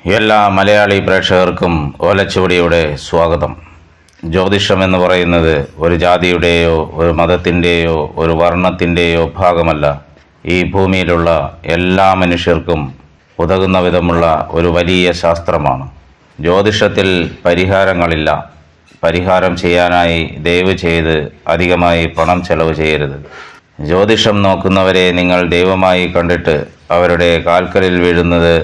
എല്ലാ മലയാളി പ്രേക്ഷകർക്കും ഓലച്ചുവടിയുടെ സ്വാഗതം. ജ്യോതിഷം എന്ന് പറയുന്നത് ഒരു ജാതിയുടെയോ ഒരു മതത്തിൻ്റെയോ ഒരു വർണ്ണത്തിൻ്റെയോ ഭാഗമല്ല. ഈ ഭൂമിയിലുള്ള എല്ലാ മനുഷ്യർക്കും ഉതകുന്ന വിധമുള്ള ഒരു വലിയ ശാസ്ത്രമാണ്. ജ്യോതിഷത്തിൽ പരിഹാരങ്ങളില്ല. പരിഹാരം ചെയ്യാനായി ദയവ് ചെയ്ത് അധികമായി പണം ചെലവ് ചെയ്യരുത്. ജ്യോതിഷം നോക്കുന്നവരെ നിങ്ങൾ ദൈവമായി കണ്ടിട്ട് അവരുടെ കാൽക്കലിൽ വീഴുന്നത്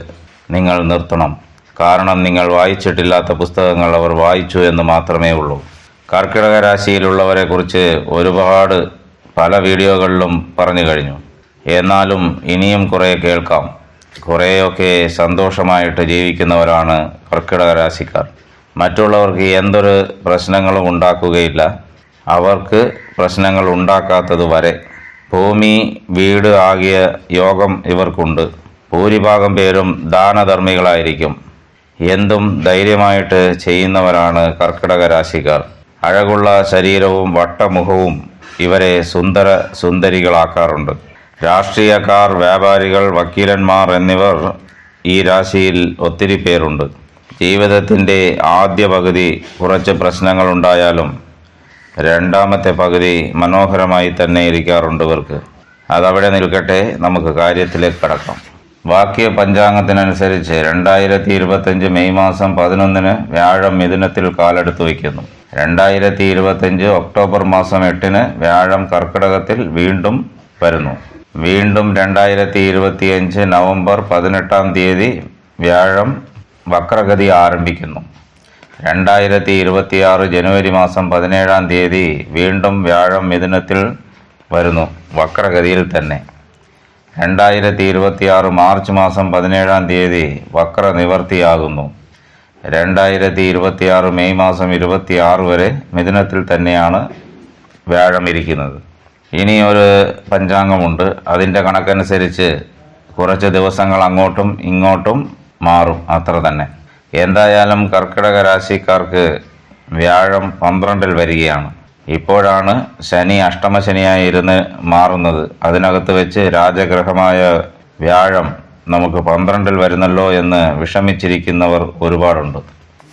നിങ്ങൾ നിർത്തണം. കാരണം നിങ്ങൾ വായിച്ചിട്ടില്ലാത്ത പുസ്തകങ്ങൾ അവർ വായിച്ചു എന്ന് മാത്രമേ ഉള്ളൂ. കർക്കിടക രാശിയിലുള്ളവരെ കുറിച്ച് ഒരുപാട് പല വീഡിയോകളിലും പറഞ്ഞു കഴിഞ്ഞു. എന്നാലും ഇനിയും കുറേ കേൾക്കാം. കുറേയൊക്കെ സന്തോഷമായിട്ട് ജീവിക്കുന്നവരാണ് കർക്കിടക രാശിക്കാർ. മറ്റുള്ളവർക്ക് എന്തൊരു പ്രശ്നങ്ങളും ഉണ്ടാക്കുകയില്ല. അവർക്ക് പ്രശ്നങ്ങൾ ഉണ്ടാക്കാത്തത് വരെ ഭൂമി വീട് ആകിയ യോഗം ഇവർക്കുണ്ട്. ഭൂരിഭാഗം പേരും ദാനധർമ്മികളായിരിക്കും. എന്തും ധൈര്യമായിട്ട് ചെയ്യുന്നവരാണ് കർക്കിടക രാശിക്കാർ. അഴകുള്ള ശരീരവും വട്ടമുഖവും ഇവരെ സുന്ദര സുന്ദരികളാക്കാറുണ്ട്. രാഷ്ട്രീയക്കാർ, വ്യാപാരികൾ, വക്കീലന്മാർ എന്നിവർ ഈ രാശിയിൽ ഒത്തിരി പേരുണ്ട്. ജീവിതത്തിൻ്റെ ആദ്യ പകുതി കുറച്ച് പ്രശ്നങ്ങളുണ്ടായാലും രണ്ടാമത്തെ പകുതി മനോഹരമായി തന്നെ ഇരിക്കാറുണ്ട് ഇവർക്ക്. അതവിടെ നിൽക്കട്ടെ, നമുക്ക് കാര്യത്തിലേക്ക് കടക്കാം. വാക്യ പഞ്ചാംഗത്തിനനുസരിച്ച് 2025 മെയ് മാസം 11 വ്യാഴം മിഥുനത്തിൽ കാലെടുത്ത് വയ്ക്കുന്നു. 2025 ഒക്ടോബർ മാസം 8 വ്യാഴം കർക്കിടകത്തിൽ വീണ്ടും വരുന്നു. വീണ്ടും 2025 നവംബർ 18 വ്യാഴം വക്രഗതി ആരംഭിക്കുന്നു. 2026 ജനുവരി മാസം 17 വീണ്ടും വ്യാഴം മിഥുനത്തിൽ വരുന്നു, വക്രഗതിയിൽ തന്നെ. 2026 മാർച്ച് മാസം 17 വക്ര നിവർത്തിയാകുന്നു. 2026 മെയ് മാസം 26 വരെ മിഥുനത്തിൽ തന്നെയാണ് വ്യാഴം ഇരിക്കുന്നത്. ഇനി ഒരു പഞ്ചാംഗമുണ്ട്. അതിൻ്റെ കണക്കനുസരിച്ച് കുറച്ച് ദിവസങ്ങൾ അങ്ങോട്ടും ഇങ്ങോട്ടും മാറും, അത്ര തന്നെ. എന്തായാലും കർക്കിടക രാശിക്കാർക്ക് വ്യാഴം 12 വരികയാണ്. ഇപ്പോഴാണ് ശനി അഷ്ടമശനിയായി ഇരുന്ന് മാറുന്നത്. അതിനകത്ത് വെച്ച് രാജഗ്രഹമായ വ്യാഴം നമുക്ക് 12 വരുന്നല്ലോ എന്ന് വിഷമിച്ചിരിക്കുന്നവർ ഒരുപാടുണ്ട്.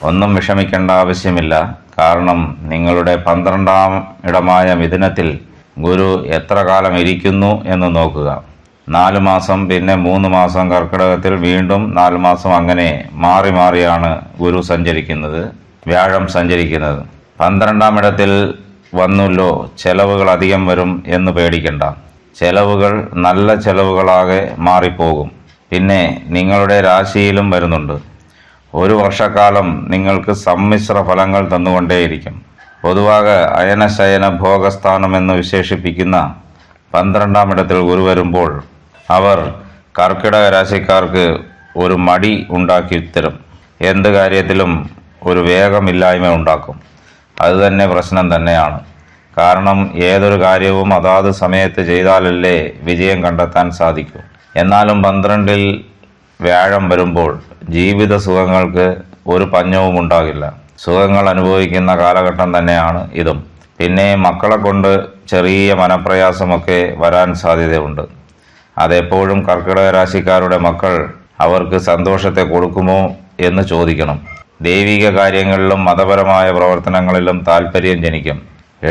ഒന്നും വിഷമിക്കേണ്ട ആവശ്യമില്ല. കാരണം നിങ്ങളുടെ 12ാം ഇടമായ മിഥുനത്തിൽ ഗുരു എത്ര കാലം ഇരിക്കുന്നു എന്ന് നോക്കുക. 4 മാസം, പിന്നെ 3 മാസം കർക്കിടകത്തിൽ, വീണ്ടും 4 മാസം, അങ്ങനെ മാറി മാറിയാണ് ഗുരു സഞ്ചരിക്കുന്നത്, വ്യാഴം സഞ്ചരിക്കുന്നത്. 12ാം ഇടത്തിൽ വന്നല്ലോ, ചെലവുകൾ അധികം വരും എന്ന് പേടിക്കണ്ട. ചെലവുകൾ നല്ല ചെലവുകളാകെ മാറിപ്പോകും. പിന്നെ നിങ്ങളുടെ രാശിയിലും വരുന്നുണ്ട്. ഒരു വർഷക്കാലം നിങ്ങൾക്ക് സമ്മിശ്ര ഫലങ്ങൾ തന്നുകൊണ്ടേയിരിക്കും. പൊതുവാകെ അയനശയന ഭോഗസ്ഥാനം എന്ന് വിശേഷിപ്പിക്കുന്ന 12ാം ഇടത്തിൽ ഗുരു വരുമ്പോൾ അവർ കർക്കിടക രാശിക്കാർക്ക് ഒരു മടി ഉണ്ടാക്കി തരും. എന്ത് കാര്യത്തിലും ഒരു വേഗമില്ലായ്മ ഉണ്ടാക്കും. അതുതന്നെ പ്രശ്നം തന്നെയാണ്. കാരണം ഏതൊരു കാര്യവും അതാത് സമയത്ത് ചെയ്താലല്ലേ വിജയം കണ്ടെത്താൻ സാധിക്കൂ. എന്നാലും 12ൽ വ്യാഴം വരുമ്പോൾ ജീവിത സുഖങ്ങൾക്ക് ഒരു പഞ്ഞവും ഉണ്ടാകില്ല. സുഖങ്ങൾ അനുഭവിക്കുന്ന കാലഘട്ടം തന്നെയാണ് ഇതും. പിന്നെ മക്കളെ കൊണ്ട് ചെറിയ മനപ്രയാസമൊക്കെ വരാൻ സാധ്യതയുണ്ട്. അതെപ്പോഴും കർക്കിടക രാശിക്കാരുടെ മക്കൾ അവർക്ക് സന്തോഷത്തെ കൊടുക്കുമോ എന്ന് ചോദിക്കണം. ദൈവിക കാര്യങ്ങളിലും മതപരമായ പ്രവർത്തനങ്ങളിലും താല്പര്യം ജനിക്കും.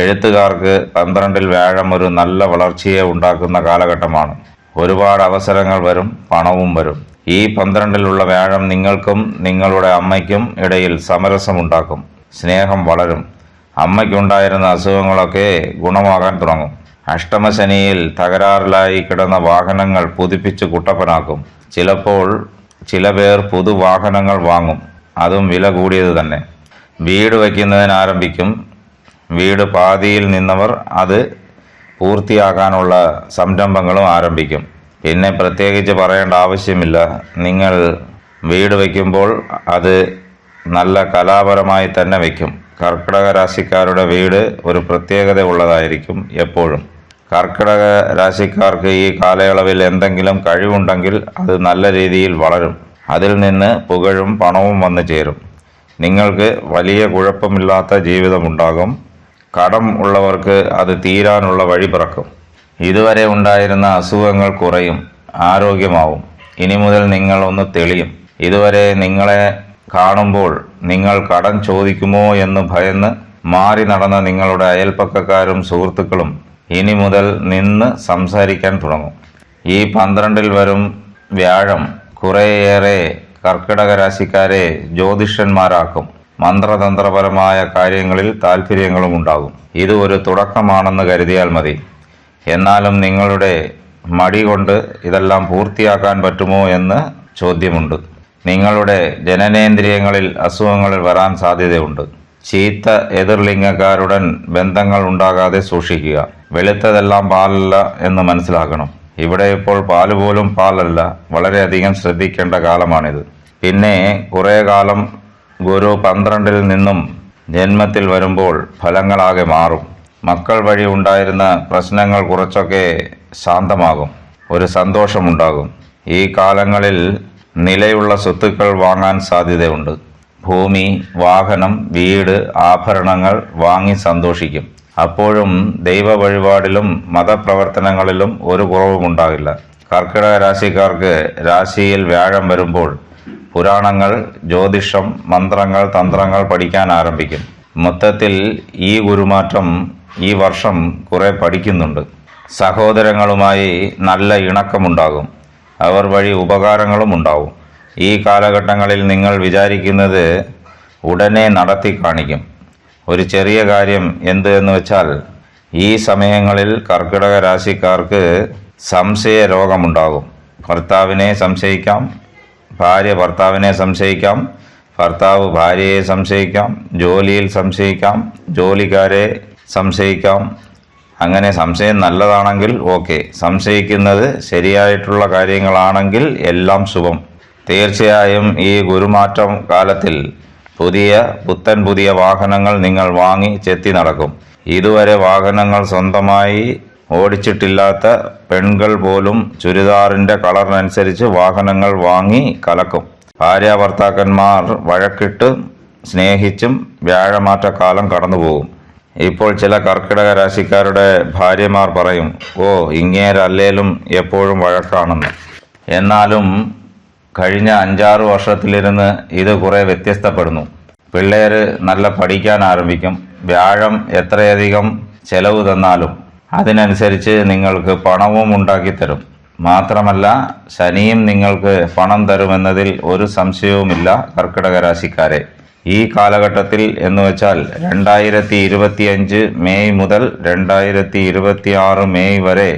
എഴുത്തുകാർക്ക് 12ൽ വ്യാഴം ഒരു നല്ല വളർച്ചയെ ഉണ്ടാക്കുന്ന കാലഘട്ടമാണ്. ഒരുപാട് അവസരങ്ങൾ വരും, പണവും വരും. ഈ 12ലുള്ള വ്യാഴം നിങ്ങൾക്കും നിങ്ങളുടെ അമ്മയ്ക്കും ഇടയിൽ സമരസമുണ്ടാക്കും. സ്നേഹം വളരും. അമ്മയ്ക്കുണ്ടായിരുന്ന അസുഖങ്ങളൊക്കെ ഗുണമാകാൻ തുടങ്ങും. അഷ്ടമശനിയിൽ തകരാറിലായി കിടന്ന വാഹനങ്ങൾ പുതുപ്പിച്ച് കുട്ടപ്പനാക്കും. ചിലപ്പോൾ ചില പേർ പുതുവാഹനങ്ങൾ വാങ്ങും, അതും വില കൂടിയത് തന്നെ. വീട് വയ്ക്കുന്നതിന് ആരംഭിക്കും. വീട് പാതിയിൽ നിന്നവർ അത് പൂർത്തിയാക്കാനുള്ള സംരംഭങ്ങളും ആരംഭിക്കും. പിന്നെ പ്രത്യേകിച്ച് പറയേണ്ട ആവശ്യമില്ല. നിങ്ങൾ വീട് വയ്ക്കുമ്പോൾ അത് നല്ല കലാപരമായി തന്നെ വയ്ക്കും. കർക്കിടക രാശിക്കാരുടെ വീട് ഒരു പ്രത്യേകത ഉള്ളതായിരിക്കും എപ്പോഴും. കർക്കിടക രാശിക്കാർക്ക് ഈ കാലയളവിൽ എന്തെങ്കിലും കഴിവുണ്ടെങ്കിൽ അത് നല്ല രീതിയിൽ വളരും. അതിൽ നിന്ന് പുകഴും പണവും വന്നു ചേരും. നിങ്ങൾക്ക് വലിയ കുഴപ്പമില്ലാത്ത ജീവിതമുണ്ടാകും. കടം ഉള്ളവർക്ക് അത് തീരാനുള്ള വഴി പിറക്കും. ഇതുവരെ ഉണ്ടായിരുന്ന അസുഖങ്ങൾ കുറയും, ആരോഗ്യമാവും. ഇനി മുതൽ നിങ്ങൾ ഒന്ന് തെളിയും. ഇതുവരെ നിങ്ങളെ കാണുമ്പോൾ നിങ്ങൾ കടം ചോദിക്കുമോ എന്ന് ഭയന്ന് മാറി നടന്ന നിങ്ങളുടെ അയൽപ്പക്കക്കാരും സുഹൃത്തുക്കളും ഇനി മുതൽ നിന്ന് സംസാരിക്കാൻ തുടങ്ങും. ഈ 12 വരും വ്യാഴം കുറേയേറെ കർക്കിടക രാശിക്കാരെ ജ്യോതിഷന്മാരാക്കും. മന്ത്രതന്ത്രപരമായ കാര്യങ്ങളിൽ താല്പര്യങ്ങളും ഉണ്ടാകും. ഇത് ഒരു തുടക്കമാണെന്ന് കരുതിയാൽ മതി. എന്നാലും നിങ്ങളുടെ മടി കൊണ്ട് ഇതെല്ലാം പൂർത്തിയാക്കാൻ പറ്റുമോ എന്ന് ചോദ്യമുണ്ട്. നിങ്ങളുടെ ജനനേന്ദ്രിയങ്ങളിൽ അസുഖങ്ങൾ വരാൻ സാധ്യതയുണ്ട്. ചീത്ത എതിർലിംഗക്കാരുടെ ബന്ധങ്ങൾ ഉണ്ടാകാതെ സൂക്ഷിക്കുക. വെളുത്തതെല്ലാം പാലല്ല എന്ന് മനസ്സിലാക്കണം. ഇവിടെ ഇപ്പോൾ പാല് പോലും പാലല്ല. വളരെയധികം ശ്രദ്ധിക്കേണ്ട കാലമാണിത്. പിന്നെ കുറേ കാലം ഗുരു 12 നിന്നും ജന്മത്തിൽ വരുമ്പോൾ ഫലങ്ങളാകെ മാറും. മക്കൾ വഴി ഉണ്ടായിരുന്ന പ്രശ്നങ്ങൾ കുറച്ചൊക്കെ ശാന്തമാകും. ഒരു സന്തോഷമുണ്ടാകും. ഈ കാലങ്ങളിൽ നിലയുള്ള സ്വത്തുക്കൾ വാങ്ങാൻ സാധ്യതയുണ്ട്. ഭൂമി, വാഹനം, വീട്, ആഭരണങ്ങൾ വാങ്ങി സന്തോഷിക്കും. അപ്പോഴും ദൈവ വഴിപാടിലും മതപ്രവർത്തനങ്ങളിലും ഒരു കുറവുമുണ്ടാകില്ല. കർക്കിടക രാശിക്കാർക്ക് രാശിയിൽ വ്യാഴം വരുമ്പോൾ പുരാണങ്ങൾ, ജ്യോതിഷം, മന്ത്രങ്ങൾ, തന്ത്രങ്ങൾ പഠിക്കാൻ ആരംഭിക്കും. മൊത്തത്തിൽ ഈ ഗുരുമാറ്റം ഈ വർഷം കുറെ പഠിക്കുന്നുണ്ട്. സഹോദരങ്ങളുമായി നല്ല ഇണക്കമുണ്ടാകും. അവർ വഴി ഉപകാരങ്ങളും ഉണ്ടാവും. ഈ കാലഘട്ടങ്ങളിൽ നിങ്ങൾ വിചാരിക്കുന്നത് ഉടനെ നടത്തി കാണിക്കും. ഒരു ചെറിയ കാര്യം എന്ത് എന്ന് വെച്ചാൽ, ഈ സമയങ്ങളിൽ കർക്കിടക രാശിക്കാർക്ക് സംശയ രോഗമുണ്ടാകും. ഭർത്താവിനെ സംശയിക്കാം, ഭാര്യ ഭർത്താവിനെ സംശയിക്കാം, ഭർത്താവ് ഭാര്യയെ സംശയിക്കാം, ജോലിയിൽ സംശയിക്കാം, ജോലിക്കാരെ സംശയിക്കാം. അങ്ങനെ സംശയം നല്ലതാണെങ്കിൽ ഓക്കെ, സംശയിക്കുന്നത് ശരിയായിട്ടുള്ള കാര്യങ്ങളാണെങ്കിൽ എല്ലാം ശുഭം. തീർച്ചയായും ഈ ഗുരുമാറ്റം കാലത്തിൽ പുതിയ വാഹനങ്ങൾ നിങ്ങൾ വാങ്ങി ചെത്തി നടക്കും. ഇതുവരെ വാഹനങ്ങൾ സ്വന്തമായി ഓടിച്ചിട്ടില്ലാത്ത പെൺകൾ പോലും ചുരിദാറിന്റെ കളറിനനുസരിച്ച് വാഹനങ്ങൾ വാങ്ങി കലക്കും. ഭാര്യ ഭർത്താക്കന്മാർ വഴക്കിട്ട് സ്നേഹിച്ചും വ്യാഴമാറ്റക്കാലം കടന്നുപോകും. ഇപ്പോൾ ചില കർക്കിടക രാശിക്കാരുടെ ഭാര്യമാർ പറയും, ഓ ഇങ്ങേരല്ലേലും എപ്പോഴും വഴക്കാണെന്ന്. എന്നാലും കഴിഞ്ഞ 5-6 വർഷത്തിലിരുന്ന് ഇത് കുറെ വ്യത്യസ്തപ്പെടുന്നു. പിള്ളേർ നല്ല പഠിക്കാൻ ആരംഭിക്കും. വ്യാഴം എത്രയധികം ചെലവ് തന്നാലും അതിനനുസരിച്ച് നിങ്ങൾക്ക് പണവും ഉണ്ടാക്കി തരും. മാത്രമല്ല ശനിയും നിങ്ങൾക്ക് പണം തരുമെന്നതിൽ ഒരു സംശയവുമില്ല. കർക്കിടക രാശിക്കാരെ ഈ കാലഘട്ടത്തിൽ എന്ന് വെച്ചാൽ 2025 മെയ് മുതൽ 2026 മെയ് വരെ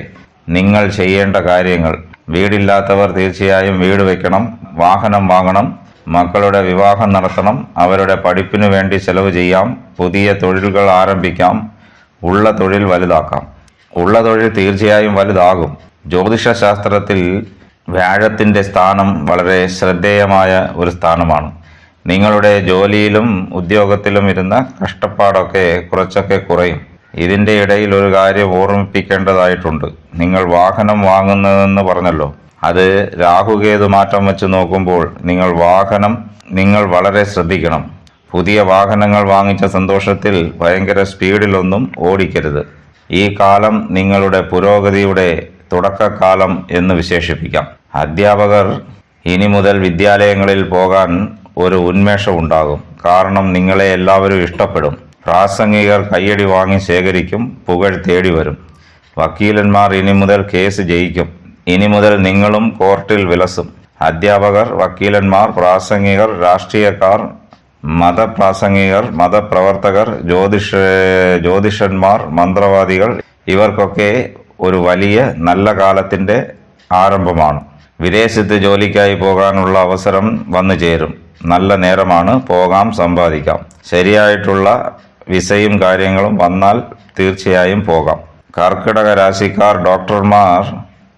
നിങ്ങൾ ചെയ്യേണ്ട കാര്യങ്ങൾ: വീടില്ലാത്തവർ തീർച്ചയായും വീട് വെക്കണം, വാഹനം വാങ്ങണം, മക്കളുടെ വിവാഹം നടത്തണം, അവരുടെ പഠിപ്പിനു വേണ്ടി ചെലവ് ചെയ്യാം, പുതിയ തൊഴിലുകൾ ആരംഭിക്കാം, ഉള്ള തൊഴിൽ വലുതാക്കാം. ഉള്ള തൊഴിൽ തീർച്ചയായും വലുതാകും. ജ്യോതിഷശാസ്ത്രത്തിൽ വ്യാഴത്തിൻ്റെ സ്ഥാനം വളരെ ശ്രദ്ധേയമായ ഒരു സ്ഥാനമാണ്. നിങ്ങളുടെ ജോലിയിലും ഉദ്യോഗത്തിലും ഇരുന്ന കഷ്ടപ്പാടൊക്കെ കുറച്ചൊക്കെ കുറയും. ഇതിൻ്റെ ഇടയിൽ ഒരു കാര്യം ഓർമ്മിപ്പിക്കേണ്ടതായിട്ടുണ്ട്. നിങ്ങൾ വാഹനം വാങ്ങുന്നതെന്ന് പറഞ്ഞല്ലോ, അത് രാഹുകേതു മാറ്റം വെച്ച് നോക്കുമ്പോൾ നിങ്ങൾ വളരെ ശ്രദ്ധിക്കണം. പുതിയ വാഹനങ്ങൾ വാങ്ങിച്ച സന്തോഷത്തിൽ ഭയങ്കര സ്പീഡിലൊന്നും ഓടിക്കരുത്. ഈ കാലം നിങ്ങളുടെ പുരോഗതിയുടെ തുടക്കക്കാലം എന്ന് വിശേഷിപ്പിക്കാം. അധ്യാപകർ ഇനി മുതൽ വിദ്യാലയങ്ങളിൽ പോകാൻ ഒരു ഉന്മേഷം ഉണ്ടാകും. കാരണം നിങ്ങളെ എല്ലാവരും ഇഷ്ടപ്പെടും. പ്രാസംഗികർ കയ്യടി വാങ്ങി ശേഖരിക്കും, പുകഴ് തേടി വരും. വക്കീലന്മാർ ഇനി മുതൽ കേസ് ജയിക്കും. ഇനി മുതൽ നിങ്ങളും കോർട്ടിൽ വിലസും. അധ്യാപകർ, വക്കീലന്മാർ, പ്രാസംഗികർ, രാഷ്ട്രീയക്കാർ, മതപ്രാസംഗികർ, മതപ്രവർത്തകർ, ജ്യോതിഷന്മാർ, മന്ത്രവാദികൾ, ഇവർക്കൊക്കെ ഒരു വലിയ നല്ല കാലത്തിൻ്റെ ആരംഭമാണ്. വിദേശത്ത് ജോലിക്കായി പോകാനുള്ള അവസരം വന്നു ചേരും. നല്ല നേരമാണ്, പോകാം, സമ്പാദിക്കാം. ശരിയായിട്ടുള്ള വിസയും കാര്യങ്ങളും വന്നാൽ തീർച്ചയായും പോകാം. കർക്കിടക രാശിക്കാർ, ഡോക്ടർമാർ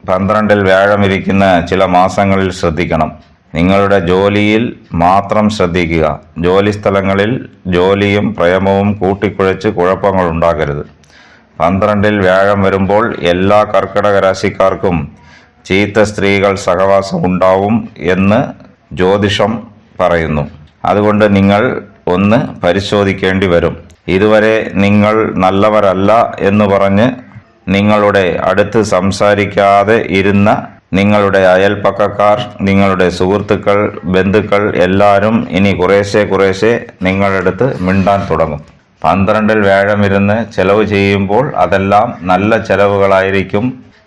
12 വ്യാഴമിരിക്കുന്ന ചില മാസങ്ങളിൽ ശ്രദ്ധിക്കണം. നിങ്ങളുടെ ജോലിയിൽ മാത്രം ശ്രദ്ധിക്കുക. ജോലിസ്ഥലങ്ങളിൽ ജോലിയും പ്രേമവും കൂട്ടിക്കുഴച്ച് കുഴപ്പങ്ങൾ ഉണ്ടാകരുത്. 12 വ്യാഴം വരുമ്പോൾ എല്ലാ കർക്കിടക രാശിക്കാർക്കും ചീത്ത സ്ത്രീകൾ സഹവാസം ഉണ്ടാവും എന്ന് ജ്യോതിഷം പറയുന്നു. അതുകൊണ്ട് നിങ്ങൾ ഒന്ന് പരിശോധിക്കേണ്ടി വരും. ഇതുവരെ നിങ്ങൾ നല്ലവരല്ല എന്ന് പറഞ്ഞ് നിങ്ങളുടെ അടുത്ത് സംസാരിക്കാതെ ഇരുന്ന നിങ്ങളുടെ അയൽപ്പക്കക്കാർ, നിങ്ങളുടെ സുഹൃത്തുക്കൾ, ബന്ധുക്കൾ എല്ലാവരും ഇനി കുറേശ്ശെ നിങ്ങളടുത്ത് മിണ്ടാൻ തുടങ്ങും. 12-ൽ വ്യാഴമിരുന്ന് ചെലവ് ചെയ്യുമ്പോൾ അതെല്ലാം നല്ല ചെലവുകളായിരിക്കും.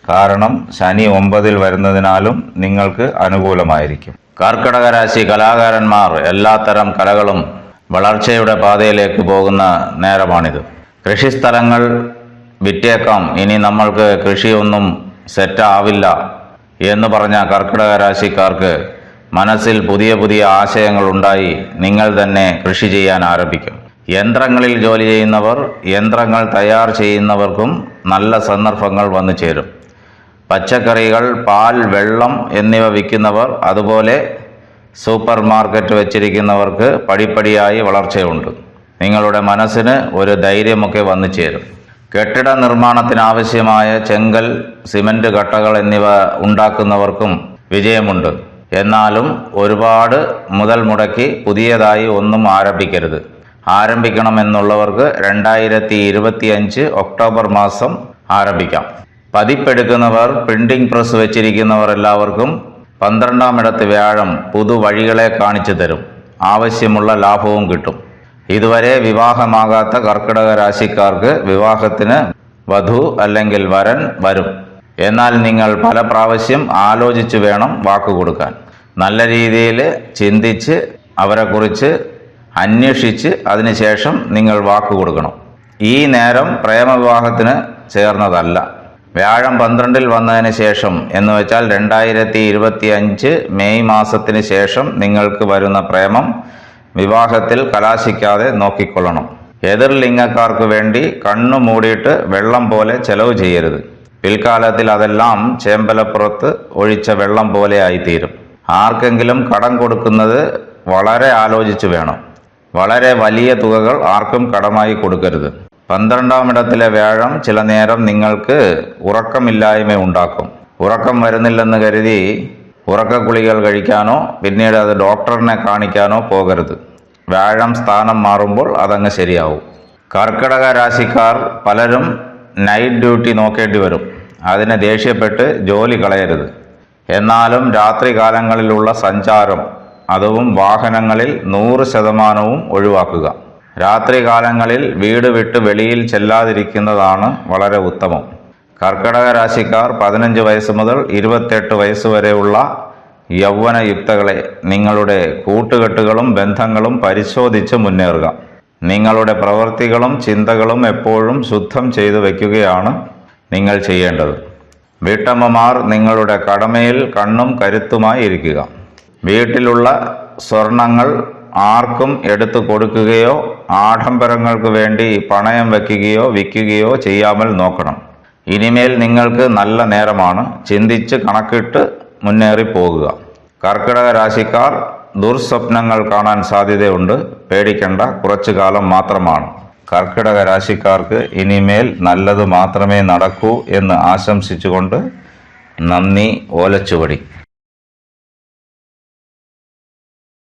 കാരണം ശനി 9-ൽ വരുന്നതിനാലും നിങ്ങൾക്ക് അനുകൂലമായിരിക്കും. കർക്കിടക രാശി കലാകാരന്മാർ എല്ലാത്തരം കലകളും വളർച്ചയുടെ പാതയിലേക്ക് പോകുന്ന നേരമാണിത്. കൃഷിസ്ഥലങ്ങൾ വിറ്റേക്കാം, ഇനി നമ്മൾക്ക് കൃഷിയൊന്നും സെറ്റാവില്ല എന്ന് പറഞ്ഞ കർക്കിടക രാശിക്കാർക്ക് മനസ്സിൽ പുതിയ ആശയങ്ങൾ ഉണ്ടായി നിങ്ങൾ തന്നെ കൃഷി ചെയ്യാൻ ആരംഭിക്കും. യന്ത്രങ്ങളിൽ ജോലി ചെയ്യുന്നവർ, യന്ത്രങ്ങൾ തയ്യാർ ചെയ്യുന്നവർക്കും നല്ല സന്ദർഭങ്ങൾ വന്നു ചേരും. പച്ചക്കറികൾ, പാൽ, വെള്ളം എന്നിവ വിൽക്കുന്നവർ, അതുപോലെ സൂപ്പർ മാർക്കറ്റ് വെച്ചിരിക്കുന്നവർക്ക് പടിപ്പടിയായി വളർച്ചയുണ്ട്. നിങ്ങളുടെ മനസ്സിന് ഒരു ധൈര്യമൊക്കെ വന്നു ചേരും. കെട്ടിട നിർമ്മാണത്തിനാവശ്യമായ ചെങ്കൽ, സിമന്റ് കട്ടകൾ എന്നിവ ഉണ്ടാക്കുന്നവർക്കും വിജയമുണ്ട്. എന്നാലും ഒരുപാട് മുതൽ മുടക്കി പുതിയതായി ഒന്നും ആരംഭിക്കരുത്. ആരംഭിക്കണമെന്നുള്ളവർക്ക് 2025 ഒക്ടോബർ മാസം ആരംഭിക്കാം. പതിപ്പെടുക്കുന്നവർ, പ്രിന്റിംഗ് പ്രസ് വെച്ചിരിക്കുന്നവർ എല്ലാവർക്കും 12-ാം ഇടത്ത് വ്യാഴം പുതുവഴികളെ കാണിച്ചു തരും. ആവശ്യമുള്ള ലാഭവും കിട്ടും. ഇതുവരെ വിവാഹമാകാത്ത കർക്കിടക രാശിക്കാർക്ക് വിവാഹത്തിന് വധു അല്ലെങ്കിൽ വരൻ വരും. എന്നാൽ നിങ്ങൾ പല പ്രാവശ്യം ആലോചിച്ച് വേണം വാക്ക് കൊടുക്കാൻ. നല്ല രീതിയിൽ ചിന്തിച്ച് അവരെക്കുറിച്ച് അന്വേഷിച്ച് അതിനുശേഷം നിങ്ങൾ വാക്ക് കൊടുക്കണം. ഈ നേരം പ്രേമവിവാഹത്തിന് ചേർന്നതല്ല. വ്യാഴം 12-ൽ വന്നതിന് ശേഷം എന്ന് വെച്ചാൽ 2025 മെയ് മാസത്തിന് ശേഷം നിങ്ങൾക്ക് വരുന്ന പ്രേമം വിവാഹത്തിൽ കലാശിക്കാതെ നോക്കിക്കൊള്ളണം. എതിർലിംഗക്കാർക്ക് വേണ്ടി കണ്ണു മൂടിയിട്ട് വെള്ളം പോലെ ചെലവ് ചെയ്യരുത്. പിൽക്കാലത്തിൽ അതെല്ലാം ചേമ്പലപ്പുറത്ത് ഒഴിച്ച വെള്ളം പോലെ ആയിത്തീരും. ആർക്കെങ്കിലും കടം കൊടുക്കുന്നത് വളരെ ആലോചിച്ച് വേണം. വളരെ വലിയ തുകകൾ ആർക്കും കടമായി കൊടുക്കരുത്. 12-ാം ഇടത്തിലെ വ്യാഴം ചില നേരം നിങ്ങൾക്ക് ഉറക്കമില്ലായ്മ ഉണ്ടാക്കും. ഉറക്കം വരുന്നില്ലെന്ന് കരുതി ഉറക്കഗുളികൾ കഴിക്കാനോ പിന്നീട് അത് ഡോക്ടറിനെ കാണിക്കാനോ പോകരുത്. വ്യാഴം സ്ഥാനം മാറുമ്പോൾ അതങ്ങ് ശരിയാവും. കർക്കിടക രാശിക്കാർ പലരും നൈറ്റ് ഡ്യൂട്ടി നോക്കേണ്ടി വരും. അതിനെ ദേഷ്യപ്പെട്ട് ജോലി കളയരുത്. എന്നാലും രാത്രി കാലങ്ങളിലുള്ള സഞ്ചാരം, അതും വാഹനങ്ങളിൽ 100% ഒഴിവാക്കുക. രാത്രി കാലങ്ങളിൽ വീട് വിട്ട് വെളിയിൽ ചെല്ലാതിരിക്കുന്നതാണ് വളരെ ഉത്തമം. കർക്കിടക രാശിക്കാർ 15 വയസ്സ് മുതൽ 28 വയസ്സ് വരെയുള്ള യൗവനയുക്തകളെ നിങ്ങളുടെ കൂട്ടുകെട്ടുകളും ബന്ധങ്ങളും പരിശോധിച്ച് മുന്നേറുക. നിങ്ങളുടെ പ്രവൃത്തികളും ചിന്തകളും എപ്പോഴും ശുദ്ധം ചെയ്തു വയ്ക്കുകയാണ് നിങ്ങൾ ചെയ്യേണ്ടത്. വീട്ടമ്മമാർ നിങ്ങളുടെ കടമയിൽ കണ്ണും കരുത്തുമായി ഇരിക്കുക. വീട്ടിലുള്ള സ്വർണങ്ങൾ ആർക്കും എടുത്തു കൊടുക്കുകയോ ആഡംബരങ്ങൾക്ക് വേണ്ടി പണയം വയ്ക്കുകയോ വിൽക്കുകയോ ചെയ്യാமல் നോക്കണം. ഇനിമേൽ നിങ്ങൾക്ക് നല്ല നേരമാണ്. ചിന്തിച്ച് കണക്കിട്ട് മുന്നേറി പോകുക. കർക്കിടക രാശിക്കാർ ദുർസ്വപ്നങ്ങൾ കാണാൻ സാധ്യതയുണ്ട്. പേടിക്കേണ്ട, കുറച്ചു കാലം മാത്രമാണ്. കർക്കിടക രാശിക്കാർക്ക് ഇനിമേൽ നല്ലത് മാത്രമേ നടക്കൂ എന്ന് ആശംസിച്ചുകൊണ്ട് നന്ദി. ഓലച്ചുവടി.